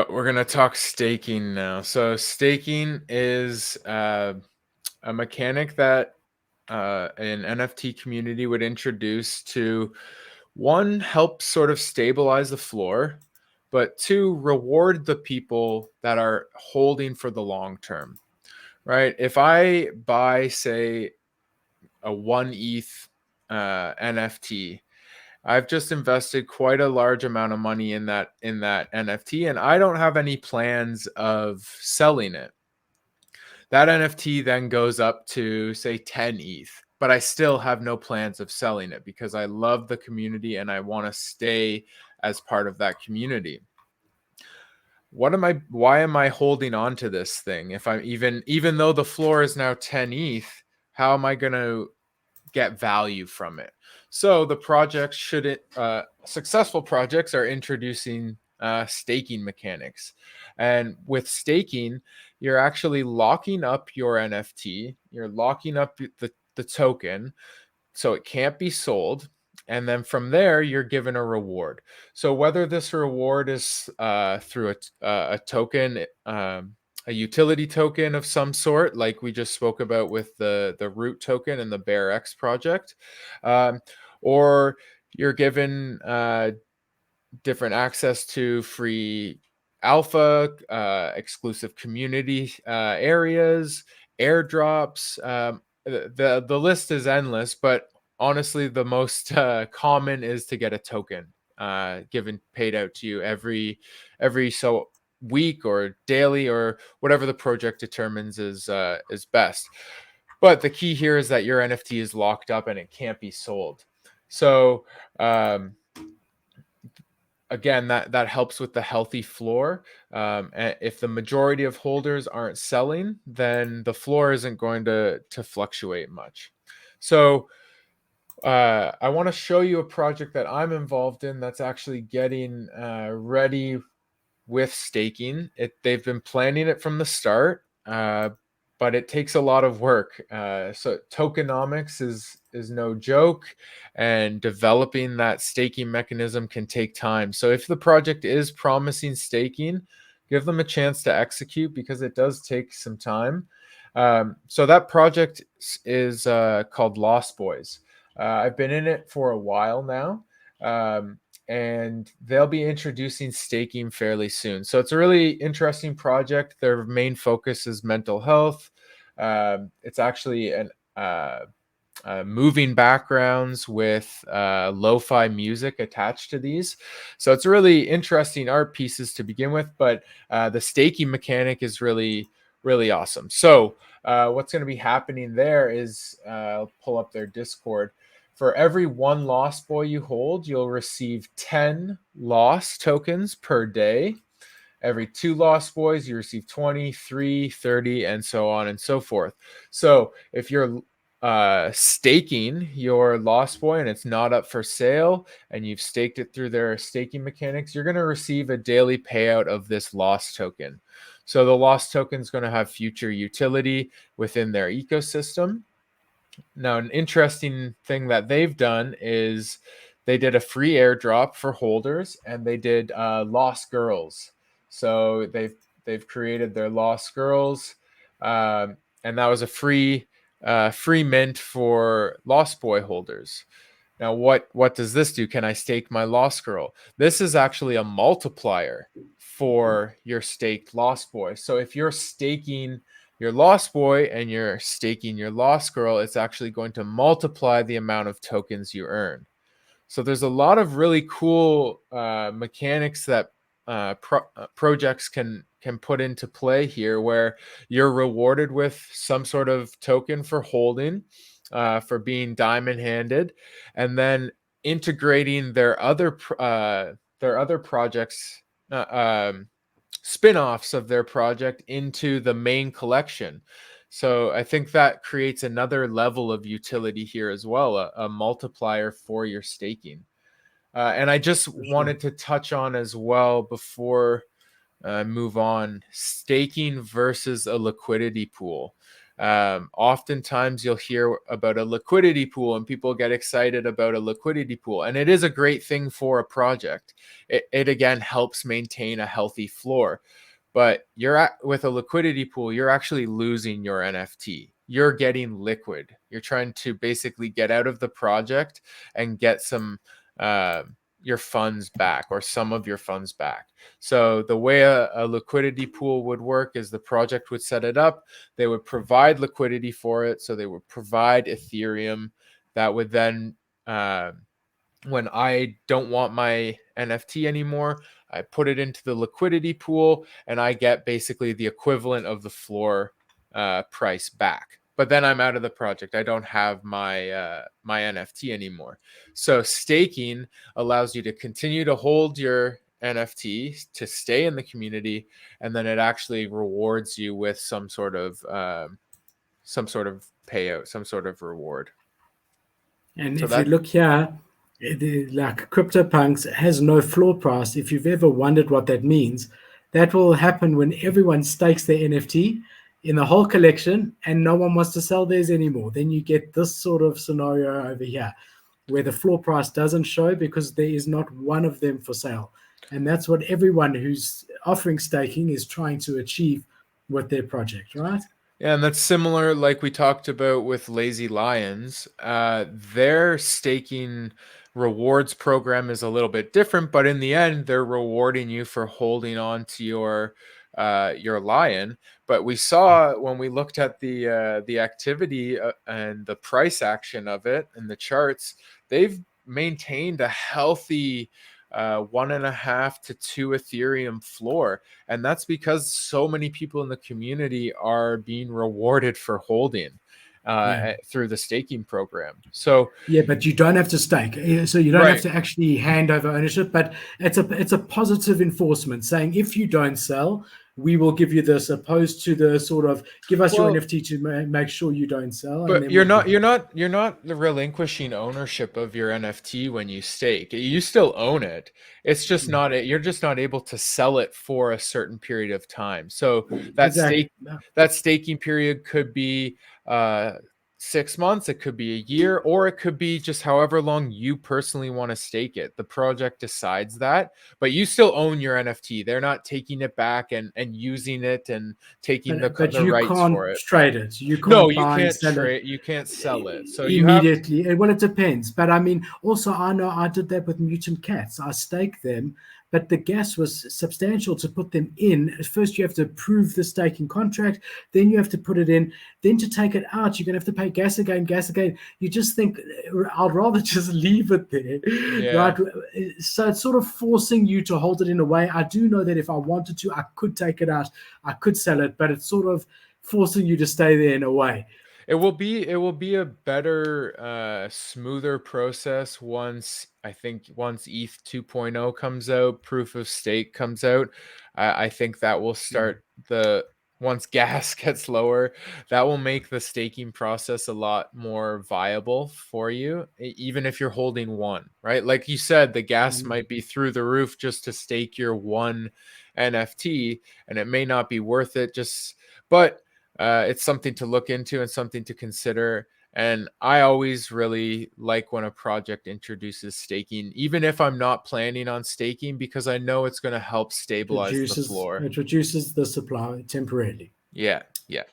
We're going to talk staking now. So, staking is a mechanic that an NFT community would introduce to one, help sort of stabilize the floor, but two, reward the people that are holding for the long term, right? If I buy, say, a 1 ETH NFT, I've just invested quite a large amount of money in that NFT, and I don't have any plans of selling it. That NFT then goes up to say 10 ETH, but I still have no plans of selling it because I love the community and I want to stay as part of that community. Why am I holding on to this thing? If I'm even though the floor is now 10 ETH, how am I going to get value from it? So the projects shouldn't successful projects are introducing staking mechanics, and with staking, you're actually locking up your NFT. You're locking up the token, so it can't be sold. And then from there, you're given a reward. So whether this reward is through a token, a utility token of some sort, like we just spoke about with the root token and the BearX project, um, or you're given different access to free alpha, exclusive community areas, airdrops. The list is endless, but honestly, the most common is to get a token given paid out to you every so week or daily or whatever the project determines is best. But the key here is that your NFT is locked up and it can't be sold. So again, that helps with the healthy floor. And if the majority of holders aren't selling, then the floor isn't going to fluctuate much. So I want to show you a project that I'm involved in that's actually getting ready with staking. They've been planning it from the start, but it takes a lot of work. So tokenomics is no joke, and developing that staking mechanism can take time. So if the project is promising staking, give them a chance to execute because it does take some time. So that project is called Lost Boys. I've been in it for a while now. And they'll be introducing staking fairly soon. So it's a really interesting project. Their main focus is mental health. It's actually an moving backgrounds with lo-fi music attached to these. So it's really interesting art pieces to begin with, but the staking mechanic is really, really awesome. So what's going to be happening there is I'll pull up their Discord. For every one Lost Boy you hold, you'll receive 10 Lost tokens per day. Every 2 Lost Boys, you receive 20, 3, 30, and so on and so forth. So if you're staking your Lost Boy and it's not up for sale and you've staked it through their staking mechanics, you're going to receive a daily payout of this Lost token. So the Lost token is going to have future utility within their ecosystem. Now, an interesting thing that they've done is they did a free airdrop for holders, and they did Lost Girls. So they've created their Lost Girls, and that was a free mint for Lost Boy holders. Now, what does this do? Can I stake my Lost Girl? This is actually a multiplier for your staked Lost Boy. So if you're staking your Lost Boy and you're staking your Lost Girl, it's actually going to multiply the amount of tokens you earn. So there's a lot of really cool mechanics that projects can put into play here, where you're rewarded with some sort of token for holding, for being diamond handed, and then integrating their other projects. Spin-offs of their project into the main collection. So I think that creates another level of utility here as well, a multiplier for your staking. And I just wanted to touch on as well before I move on, staking versus a liquidity pool. Oftentimes you'll hear about a liquidity pool and people get excited about a liquidity pool. And it is a great thing for a project. It again helps maintain a healthy floor. But with a liquidity pool, you're actually losing your NFT. You're getting liquid. You're trying to basically get out of the project and get some your funds back, or some of your funds back. So the way a liquidity pool would work is the project would set it up. They would provide liquidity for it. So they would provide Ethereum that would then when I don't want my NFT anymore, I put it into the liquidity pool and I get basically the equivalent of the floor price back. But then I'm out of the project. I don't have my NFT anymore. So staking allows you to continue to hold your NFT to stay in the community, and then it actually rewards you with some sort of payout, some sort of reward. And So if you that look here, like CryptoPunks has no floor price. If you've ever wondered what that means, that will happen when everyone stakes their NFT in the whole collection and no one wants to sell theirs anymore. Then you get this sort of scenario over here where the floor price doesn't show because there is not one of them for sale. And that's what everyone who's offering staking is trying to achieve with their project, right? Yeah, and that's similar, like we talked about with Lazy Lions. Their staking rewards program is a little bit different, but in the end, they're rewarding you for holding on to your lion. But we saw when we looked at the activity and the price action of it and the charts, they've maintained a healthy 1.5 to 2 Ethereum floor. And that's because so many people in the community are being rewarded for holding Yeah. through the staking program. So, Yeah, but you don't have to stake, so you don't have right. to actually hand over ownership. But it's a positive enforcement saying if you don't sell, we will give you this, opposed to the sort of give us your Well, NFT to make sure you don't sell, and but then we'll give you. you're not relinquishing ownership of your NFT when you stake. You still own it. It's just Mm, not you're just not able to sell it for a certain period of time. So that exactly. stake that staking period could be 6 months, it could be a year, or it could be just however long you personally want to stake it. The project decides that, but you still own your NFT. They're not taking it back and using it and taking But the you rights can't for it. trade it. You No, can't you buy and can't sell it trade. You can't sell it. So you have to. immediately. Well, it depends. But I mean, also, I know I did that with mutant cats. I staked them, but the gas was substantial to put them in. At first, you have to approve the staking contract, then you have to put it in, then to take it out, you're going to have to pay gas again, gas again. You just think, I'd rather just leave it there, Yeah, right? So it's sort of forcing you to hold it in a way. I do know that if I wanted to, I could take it out, I could sell it, but it's sort of forcing you to stay there in a way. it will be a better, smoother process once ETH 2.0 comes out, proof of stake comes out. I think that will start the once gas gets lower, that will make the staking process a lot more viable for you, even if you're holding one, right? Like you said, the gas Um, might be through the roof just to stake your one NFT, and it may not be worth it. But it's something to look into and something to consider. And I always really like when a project introduces staking, even if I'm not planning on staking, because I know it's going to help stabilize the floor. it reduces the supply temporarily. Yeah, yeah.